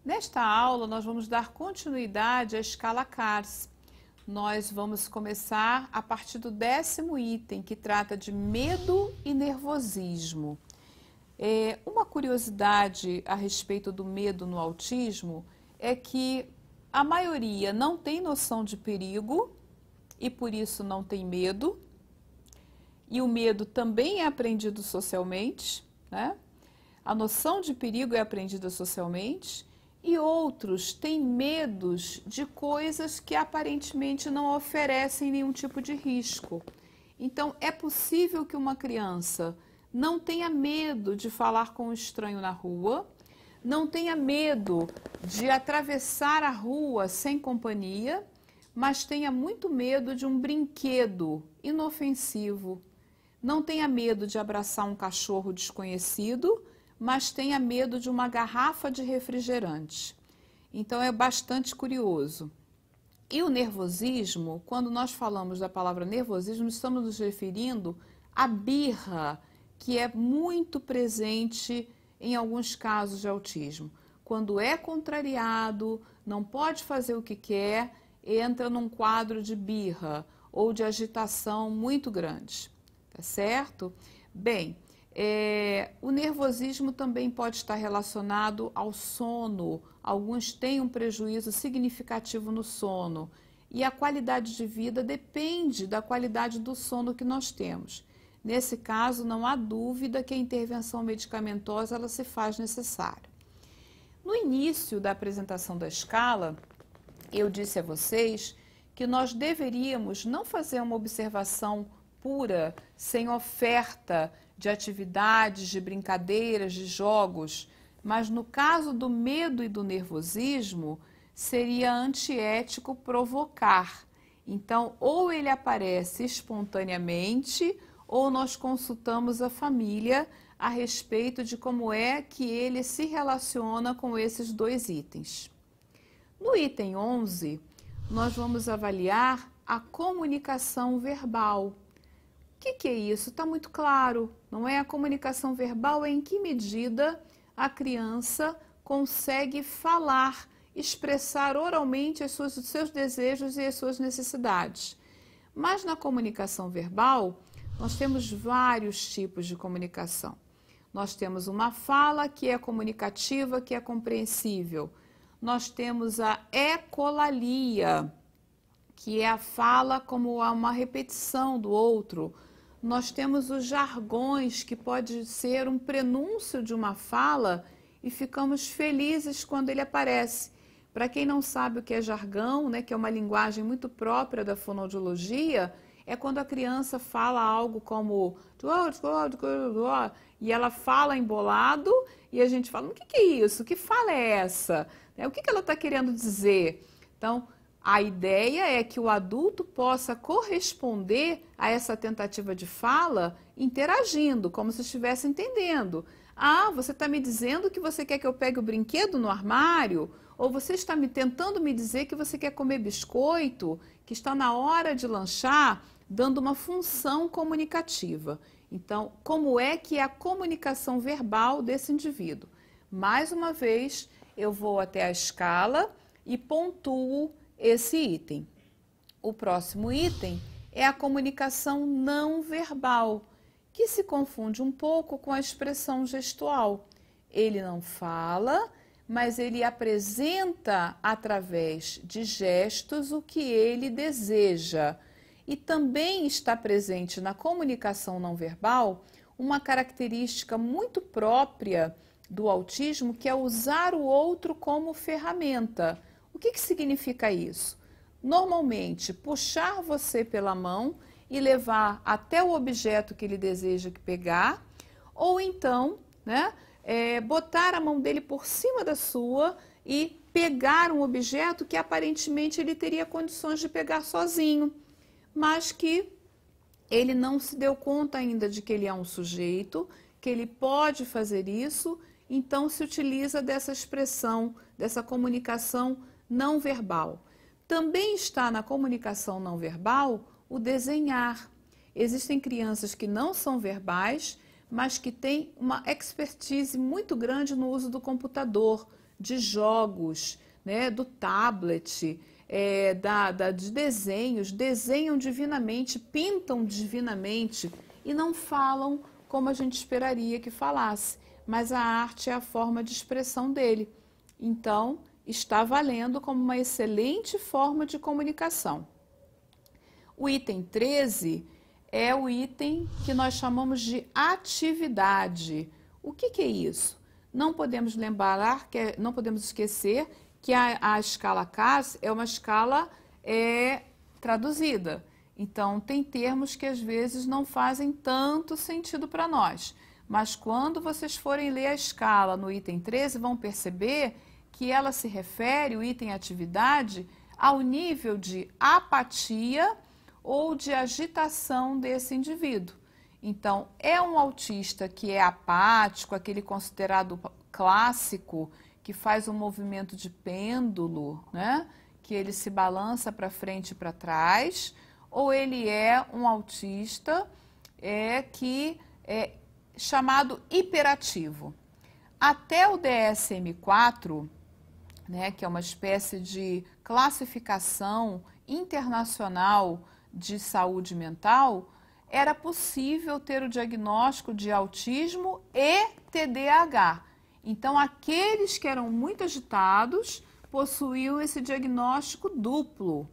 Nesta aula, nós vamos dar continuidade à escala CARS. Nós vamos começar a partir do 10º item, que trata de medo e nervosismo. Uma curiosidade a respeito do medo no autismo é que a maioria não tem noção de perigo e por isso não tem medo. E o medo também é aprendido socialmente, né? A noção de perigo é aprendida socialmente. E outros têm medos de coisas que aparentemente não oferecem nenhum tipo de risco. Então, é possível que uma criança não tenha medo de falar com um estranho na rua, não tenha medo de atravessar a rua sem companhia, mas tenha muito medo de um brinquedo inofensivo. Não tenha medo de abraçar um cachorro desconhecido, mas tenha medo de uma garrafa de refrigerante. Então, é bastante curioso. E o nervosismo, quando nós falamos da palavra nervosismo, estamos nos referindo à birra, que é muito presente em alguns casos de autismo. Quando é contrariado, não pode fazer o que quer, entra num quadro de birra ou de agitação muito grande. Tá certo? Bem, o nervosismo também pode estar relacionado ao sono. Alguns têm um prejuízo significativo no sono. E a qualidade de vida depende da qualidade do sono que nós temos. Nesse caso, não há dúvida que a intervenção medicamentosa ela se faz necessária. No início da apresentação da escala, eu disse a vocês que nós deveríamos não fazer uma observação pura, sem oferta de atividades, de brincadeiras, de jogos, mas no caso do medo e do nervosismo, seria antiético provocar. Então, ou ele aparece espontaneamente, ou nós consultamos a família a respeito de como é que ele se relaciona com esses dois itens. No item 11, nós vamos avaliar a comunicação verbal. O que é isso? Está muito claro, não é? A comunicação verbal é em que medida a criança consegue falar, expressar oralmente os seus desejos e as suas necessidades. Mas na comunicação verbal, nós temos vários tipos de comunicação. Nós temos uma fala que é comunicativa, que é compreensível. Nós temos a ecolalia, que é a fala como uma repetição do outro. Nós temos os jargões, que pode ser um prenúncio de uma fala e ficamos felizes quando ele aparece. Para quem não sabe o que é jargão, né, que é uma linguagem muito própria da fonoaudiologia, é quando a criança fala algo como e ela fala embolado e a gente fala, o que é isso? Que fala é essa? O que ela está querendo dizer? Então, a ideia é que o adulto possa corresponder a essa tentativa de fala interagindo, como se estivesse entendendo. Ah, você está me dizendo que você quer que eu pegue o brinquedo no armário? Ou você está tentando me dizer que você quer comer biscoito, que está na hora de lanchar, dando uma função comunicativa. Então, como é que é a comunicação verbal desse indivíduo? Mais uma vez, eu vou até a escala e pontuo esse item. O próximo item é a comunicação não verbal, que se confunde um pouco com a expressão gestual. Ele não fala, mas ele apresenta através de gestos o que ele deseja. E também está presente na comunicação não verbal uma característica muito própria do autismo, que é usar o outro como ferramenta. O que significa isso? Normalmente, puxar você pela mão e levar até o objeto que ele deseja pegar, ou então, né, botar a mão dele por cima da sua e pegar um objeto que aparentemente ele teria condições de pegar sozinho, mas que ele não se deu conta ainda de que ele é um sujeito, que ele pode fazer isso, então se utiliza dessa expressão, dessa comunicação não verbal. Também está na comunicação não verbal o desenhar. Existem crianças que não são verbais, mas que tem uma expertise muito grande no uso do computador, de jogos, né, do tablet, de desenhos, desenham divinamente, pintam divinamente e não falam como a gente esperaria que falasse, mas a arte é a forma de expressão dele. Então, está valendo como uma excelente forma de comunicação. O item 13 é o item que nós chamamos de atividade. O que é isso? Não podemos lembrar, não podemos esquecer que a escala CAS é uma escala traduzida. Então, tem termos que às vezes não fazem tanto sentido para nós. Mas quando vocês forem ler a escala no item 13, vão perceber que ela se refere, o item atividade, ao nível de apatia ou de agitação desse indivíduo. Então, é um autista que é apático, aquele considerado clássico, que faz um movimento de pêndulo, né? Que ele se balança para frente e para trás, ou ele é um autista que é chamado hiperativo. Até o DSM-4, né, que é uma espécie de classificação internacional de saúde mental, era possível ter o diagnóstico de autismo e TDAH. Então, aqueles que eram muito agitados possuíam esse diagnóstico duplo.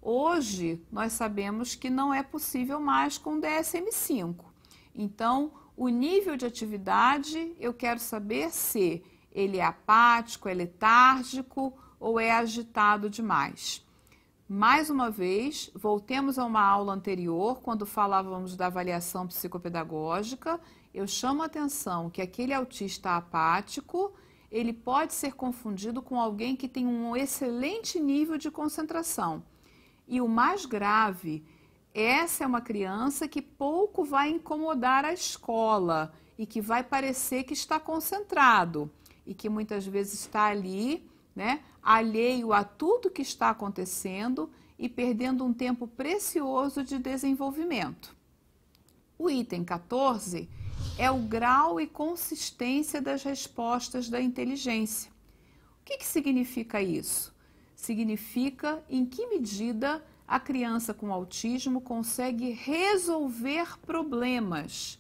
Hoje, nós sabemos que não é possível mais com o DSM-5. Então, o nível de atividade, eu quero saber se ele é apático, é letárgico ou é agitado demais. Mais uma vez, voltemos a uma aula anterior, quando falávamos da avaliação psicopedagógica. Eu chamo a atenção que aquele autista apático, ele pode ser confundido com alguém que tem um excelente nível de concentração. E o mais grave, essa é uma criança que pouco vai incomodar a escola e que vai parecer que está concentrado e que muitas vezes está ali, né, alheio a tudo que está acontecendo e perdendo um tempo precioso de desenvolvimento. O item 14 é o grau e consistência das respostas da inteligência. O que significa isso? Significa em que medida a criança com autismo consegue resolver problemas.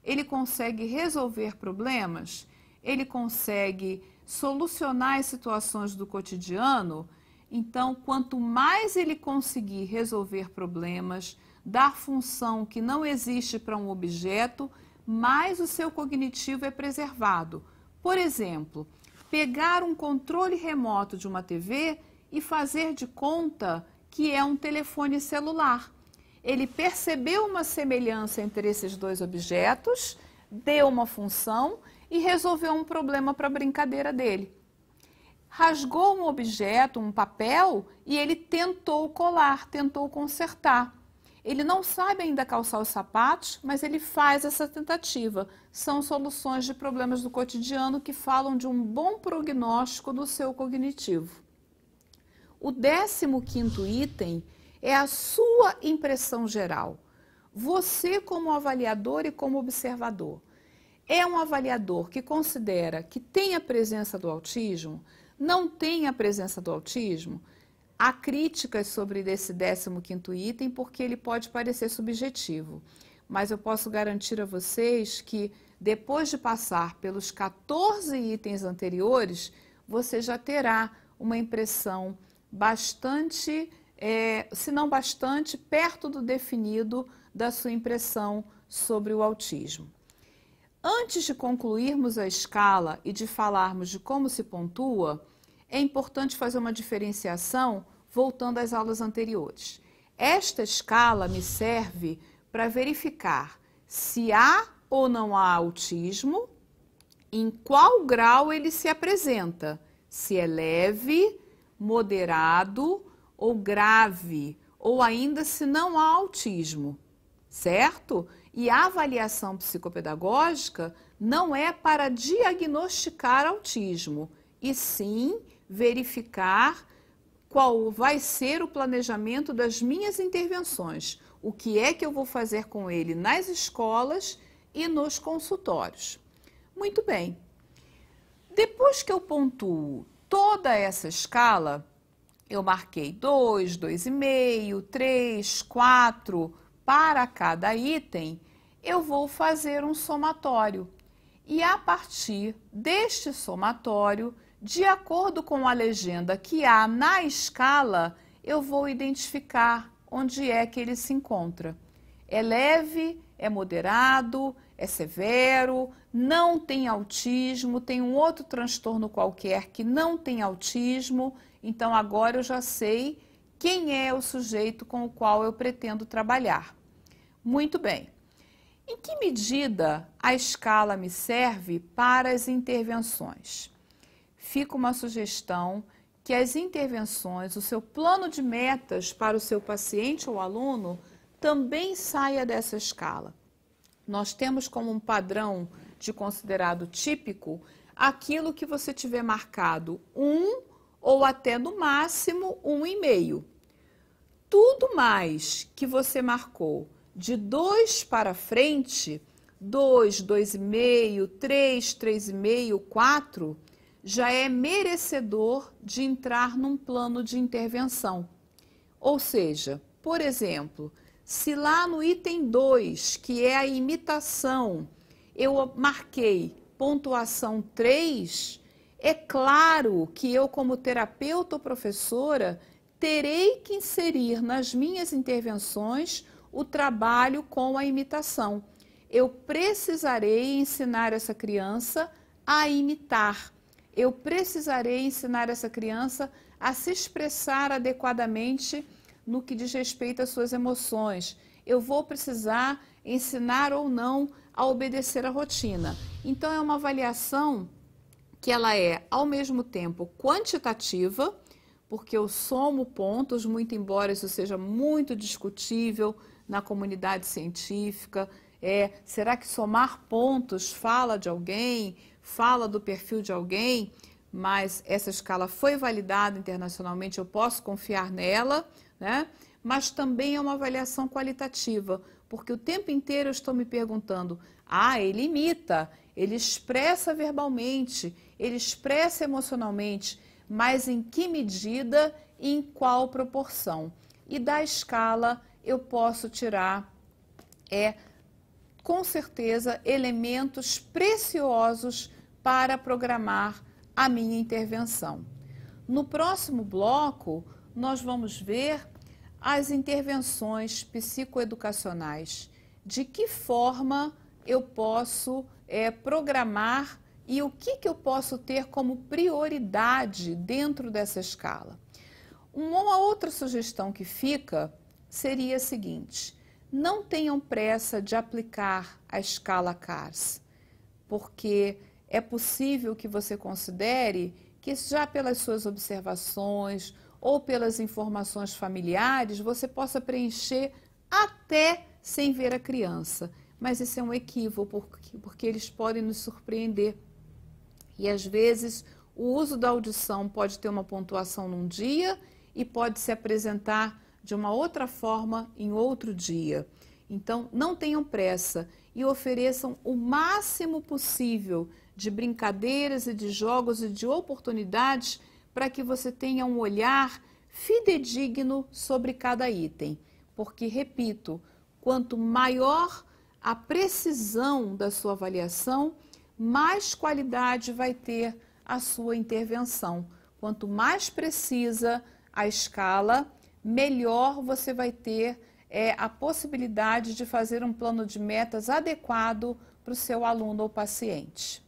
Ele consegue resolver problemas? Ele consegue solucionar as situações do cotidiano? Então, quanto mais ele conseguir resolver problemas, dar função que não existe para um objeto, mais o seu cognitivo é preservado. Por exemplo, pegar um controle remoto de uma TV e fazer de conta que é um telefone celular. Ele percebeu uma semelhança entre esses dois objetos, deu uma função e resolveu um problema para a brincadeira dele. Rasgou um objeto, um papel, e ele tentou colar, tentou consertar. Ele não sabe ainda calçar os sapatos, mas ele faz essa tentativa. São soluções de problemas do cotidiano que falam de um bom prognóstico do seu cognitivo. O 15º item é a sua impressão geral. Você como avaliador e como observador. É um avaliador que considera que tem a presença do autismo? Não tem a presença do autismo? Há críticas sobre esse 15º item porque ele pode parecer subjetivo. Mas eu posso garantir a vocês que depois de passar pelos 14 itens anteriores, você já terá uma impressão bastante, se não bastante, perto do definido da sua impressão sobre o autismo. Antes de concluirmos a escala e de falarmos de como se pontua, é importante fazer uma diferenciação voltando às aulas anteriores. Esta escala me serve para verificar se há ou não há autismo, em qual grau ele se apresenta, se é leve, moderado ou grave, ou ainda se não há autismo, certo? E a avaliação psicopedagógica não é para diagnosticar autismo, e sim verificar qual vai ser o planejamento das minhas intervenções, o que é que eu vou fazer com ele nas escolas e nos consultórios. Muito bem. Depois que eu pontuo toda essa escala, eu marquei 2, 2,5, 3, 4 para cada item, eu vou fazer um somatório. E a partir deste somatório, de acordo com a legenda que há na escala, eu vou identificar onde é que ele se encontra. É leve, é moderado, é severo, não tem autismo, tem um outro transtorno qualquer que não tem autismo, então agora eu já sei quem é o sujeito com o qual eu pretendo trabalhar. Muito bem. Em que medida a escala me serve para as intervenções? Fica uma sugestão que as intervenções, o seu plano de metas para o seu paciente ou aluno também saia dessa escala. Nós temos como um padrão de considerado típico aquilo que você tiver marcado 1 ou até no máximo 1,5. Tudo mais que você marcou de 2 para frente, 2, 2,5, 3, 3,5, 4, já é merecedor de entrar num plano de intervenção. Ou seja, por exemplo, se lá no item 2, que é a imitação, eu marquei pontuação 3, é claro que eu, como terapeuta ou professora, terei que inserir nas minhas intervenções o trabalho com a imitação. Eu precisarei ensinar essa criança a imitar. Eu precisarei ensinar essa criança a se expressar adequadamente no que diz respeito às suas emoções. Eu vou precisar ensinar ou não a obedecer a rotina. Então, é uma avaliação que ela é, ao mesmo tempo, quantitativa, porque eu somo pontos, muito embora isso seja muito discutível na comunidade científica. Será que somar pontos fala de alguém, fala do perfil de alguém? Mas essa escala foi validada internacionalmente, eu posso confiar nela, né? Mas também é uma avaliação qualitativa, porque o tempo inteiro eu estou me perguntando, ele imita, ele expressa verbalmente, ele expressa emocionalmente, mas em que medida e em qual proporção? E da escala eu posso tirar, com certeza, elementos preciosos para programar a minha intervenção. No próximo bloco, nós vamos ver as intervenções psicoeducacionais. De que forma eu posso programar e o que eu posso ter como prioridade dentro dessa escala. Uma outra sugestão que fica seria a seguinte: não tenham pressa de aplicar a escala CARS, porque é possível que você considere que já pelas suas observações ou pelas informações familiares você possa preencher até sem ver a criança. Mas esse é um equívoco, porque eles podem nos surpreender. E às vezes o uso da audição pode ter uma pontuação num dia e pode se apresentar de uma outra forma em outro dia. Então, não tenham pressa e ofereçam o máximo possível de brincadeiras e de jogos e de oportunidades para que você tenha um olhar fidedigno sobre cada item. Porque, repito, quanto maior a precisão da sua avaliação, mais qualidade vai ter a sua intervenção. Quanto mais precisa a escala, melhor você vai ter a possibilidade de fazer um plano de metas adequado para o seu aluno ou paciente.